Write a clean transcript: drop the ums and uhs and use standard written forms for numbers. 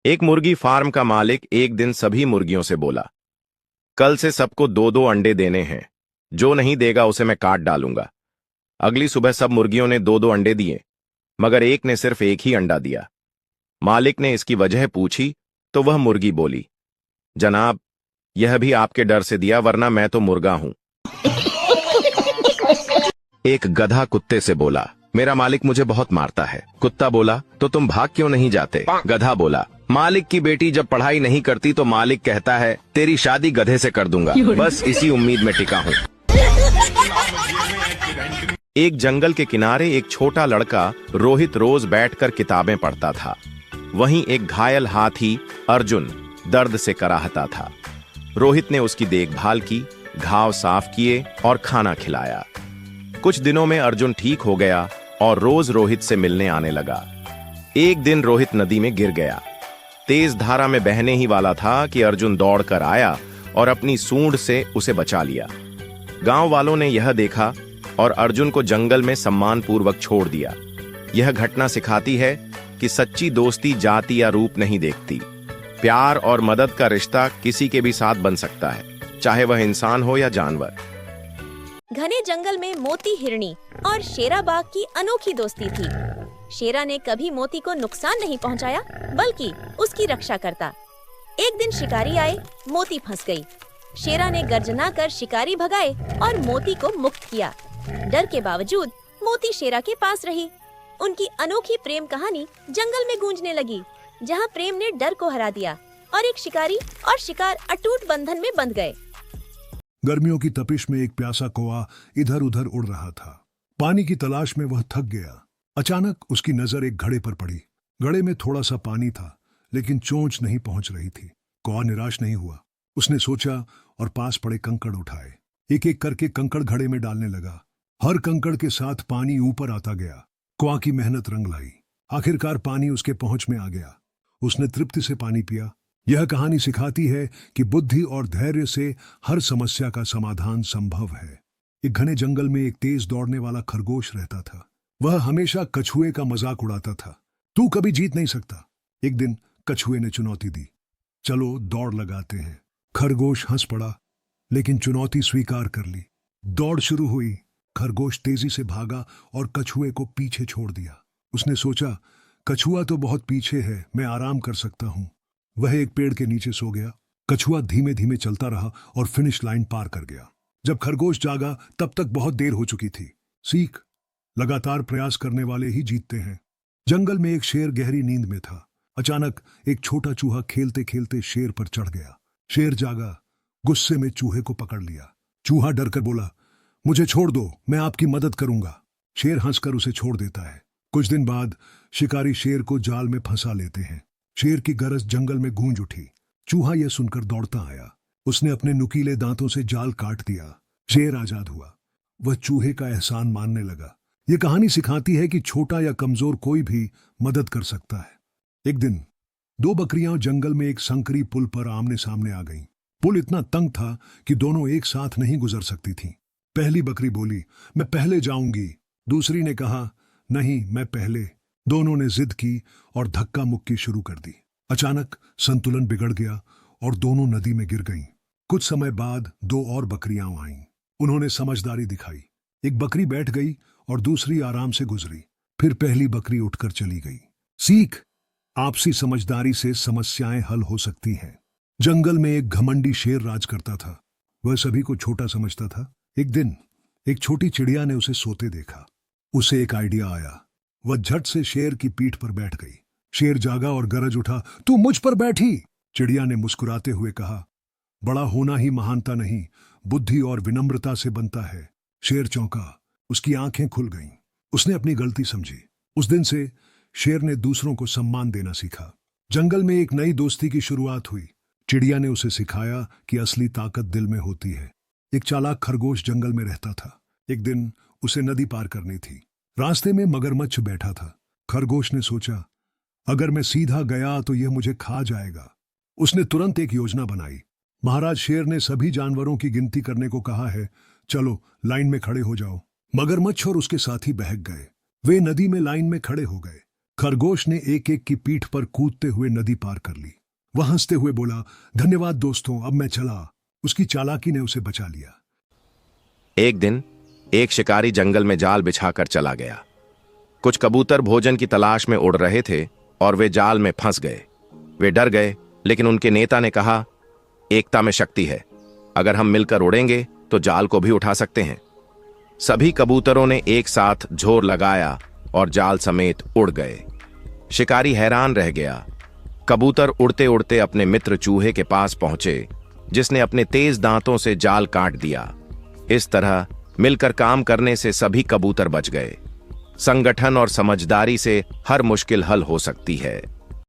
एक मुर्गी फार्म का मालिक एक दिन सभी मुर्गियों से बोला, कल से सबको दो दो अंडे देने हैं। जो नहीं देगा उसे मैं काट डालूंगा। अगली सुबह सब मुर्गियों ने दो दो अंडे दिए, मगर एक ने सिर्फ एक ही अंडा दिया। मालिक ने इसकी वजह पूछी तो वह मुर्गी बोली, जनाब, यह भी आपके डर से दिया, वरना मैं तो मुर्गा हूं। एक गधा कुत्ते से बोला, मेरा मालिक मुझे बहुत मारता है। कुत्ता बोला, तो तुम भाग क्यों नहीं जाते? गधा बोला, मालिक की बेटी जब पढ़ाई नहीं करती तो मालिक कहता है तेरी शादी गधे से कर दूंगा, बस इसी उम्मीद में टिका हूँ। एक जंगल के किनारे एक छोटा लड़का रोहित रोज बैठकर किताबें पढ़ता था। वहीं एक घायल हाथी अर्जुन दर्द से कराहता था। रोहित ने उसकी देखभाल की, घाव साफ किए और खाना खिलाया। कुछ दिनों में अर्जुन ठीक हो गया और रोज रोहित से मिलने आने लगा। एक दिन रोहित नदी में गिर गया। तेज धारा में बहने ही वाला था कि अर्जुन दौड़कर आया और अपनी सूंड से उसे बचा लिया। गांव वालों ने यह देखा और अर्जुन को जंगल में सम्मानपूर्वक छोड़ दिया। यह घटना सिखाती है कि सच्ची दोस्ती जाति या रूप नहीं देखती। प्यार और मदद का रिश्ता किसी के भी साथ बन सकता है, चाहे वह इंसान हो या जानवर। घने जंगल में मोती हिरनी और शेरा बाघ की अनोखी दोस्ती थी। शेरा ने कभी मोती को नुकसान नहीं पहुंचाया, बल्कि उसकी रक्षा करता। एक दिन शिकारी आए, मोती फंस गई। शेरा ने गर्जना कर शिकारी भगाए और मोती को मुक्त किया। डर के बावजूद मोती शेरा के पास रही। उनकी अनोखी प्रेम कहानी जंगल में गूंजने लगी, जहां प्रेम ने डर को हरा दिया और एक शिकारी और शिकार अटूट बंधन में बंध गए। गर्मियों की तपिश में एक प्यासा कौवा इधर उधर उड़ रहा था। पानी की तलाश में वह थक गया। अचानक उसकी नजर एक घड़े पर पड़ी। घड़े में थोड़ा सा पानी था, लेकिन चोंच नहीं पहुंच रही थी। कौवा निराश नहीं हुआ। उसने सोचा और पास पड़े कंकड़ उठाए। एक एक करके कंकड़ घड़े में डालने लगा। हर कंकड़ के साथ पानी ऊपर आता गया। कौवा की मेहनत रंग लाई। आखिरकार पानी उसके पहुंच में आ गया। उसने तृप्ति से पानी पिया। यह कहानी सिखाती है कि बुद्धि और धैर्य से हर समस्या का समाधान संभव है। एक घने जंगल में एक तेज दौड़ने वाला खरगोश रहता था। वह हमेशा कछुए का मजाक उड़ाता था। तू कभी जीत नहीं सकता। एक दिन कछुए ने चुनौती दी, चलो दौड़ लगाते हैं। खरगोश हंस पड़ा, लेकिन चुनौती स्वीकार कर ली। दौड़ शुरू हुई। खरगोश तेजी से भागा और कछुए को पीछे छोड़ दिया। उसने सोचा, कछुआ तो बहुत पीछे है, मैं आराम कर सकता हूं। वह एक पेड़ के नीचे सो गया। कछुआ धीमे धीमे चलता रहा और फिनिश लाइन पार कर गया। जब खरगोश जागा तब तक बहुत देर हो चुकी थी। सीख, लगातार प्रयास करने वाले ही जीतते हैं। जंगल में एक शेर गहरी नींद में था। अचानक एक छोटा चूहा खेलते खेलते शेर पर चढ़ गया। शेर जागा, गुस्से में चूहे को पकड़ लिया। चूहा डरकर बोला, मुझे छोड़ दो, मैं आपकी मदद करूंगा। शेर हंसकर उसे छोड़ देता है। कुछ दिन बाद शिकारी शेर को जाल में फंसा लेते हैं। शेर की गरज जंगल में गूंज उठी। चूहा यह सुनकर दौड़ता आया। उसने अपने नुकीले दांतों से जाल काट दिया। शेर आजाद हुआ। वह चूहे का एहसान मानने लगा। यह कहानी सिखाती है कि छोटा या कमजोर कोई भी मदद कर सकता है। एक दिन दो बकरियां जंगल में एक संकरी पुल पर आमने सामने आ गईं। पुल इतना तंग था कि दोनों एक साथ नहीं गुजर सकती थीं। पहली बकरी बोली, मैं पहले जाऊंगी। दूसरी ने कहा, नहीं, मैं पहले। दोनों ने जिद की और धक्का मुक्की शुरू कर दी। अचानक संतुलन बिगड़ गया और दोनों नदी में गिर गईं। कुछ समय बाद दो और बकरियां आईं। उन्होंने समझदारी दिखाई। एक बकरी बैठ गई और दूसरी आराम से गुजरी। फिर पहली बकरी उठकर चली गई। सीख, आपसी समझदारी से समस्याएं हल हो सकती हैं। जंगल में एक घमंडी शेर राज करता था। वह सभी को छोटा समझता था। एक दिन एक छोटी चिड़िया ने उसे सोते देखा। उसे एक आइडिया आया। वह झट से शेर की पीठ पर बैठ गई। शेर जागा और गरज उठा, तू मुझ पर बैठी। चिड़िया ने मुस्कुराते हुए कहा, बड़ा होना ही महानता नहीं, बुद्धि और विनम्रता से बनता है। शेर चौंका। उसकी आंखें खुल गईं। उसने अपनी गलती समझी। उस दिन से शेर ने दूसरों को सम्मान देना सीखा। जंगल में एक नई दोस्ती की शुरुआत हुई। चिड़िया ने उसे सिखाया कि असली ताकत दिल में होती है। एक चालाक खरगोश जंगल में रहता था। एक दिन उसे नदी पार करनी थी। रास्ते में मगरमच्छ बैठा था। खरगोश ने सोचा, अगर मैं सीधा गया तो यह मुझे खा जाएगा। उसने तुरंत एक योजना बनाई। महाराज शेर ने सभी जानवरों की गिनती करने को कहा है, चलो लाइन में खड़े हो जाओ। मगरमच्छ और उसके साथी बहक गए। वे नदी में लाइन में खड़े हो गए। खरगोश ने एक एक की पीठ पर कूदते हुए नदी पार कर ली। वह हंसते हुए बोला, धन्यवाद दोस्तों, अब मैं चला। उसकी चालाकी ने उसे बचा लिया। एक दिन एक शिकारी जंगल में जाल बिछाकर चला गया। कुछ कबूतर भोजन की तलाश में उड़ रहे थे और वे जाल में फंस गए। वे डर गए, लेकिन उनके नेता ने कहा, एकता में शक्ति है, अगर हम मिलकर उड़ेंगे तो जाल को भी उठा सकते हैं। सभी कबूतरों ने एक साथ जोर लगाया और जाल समेत उड़ गए। शिकारी हैरान रह गया। कबूतर उड़ते उड़ते अपने मित्र चूहे के पास पहुंचे, जिसने अपने तेज दांतों से जाल काट दिया। इस तरह मिलकर काम करने से सभी कबूतर बच गए। संगठन और समझदारी से हर मुश्किल हल हो सकती है।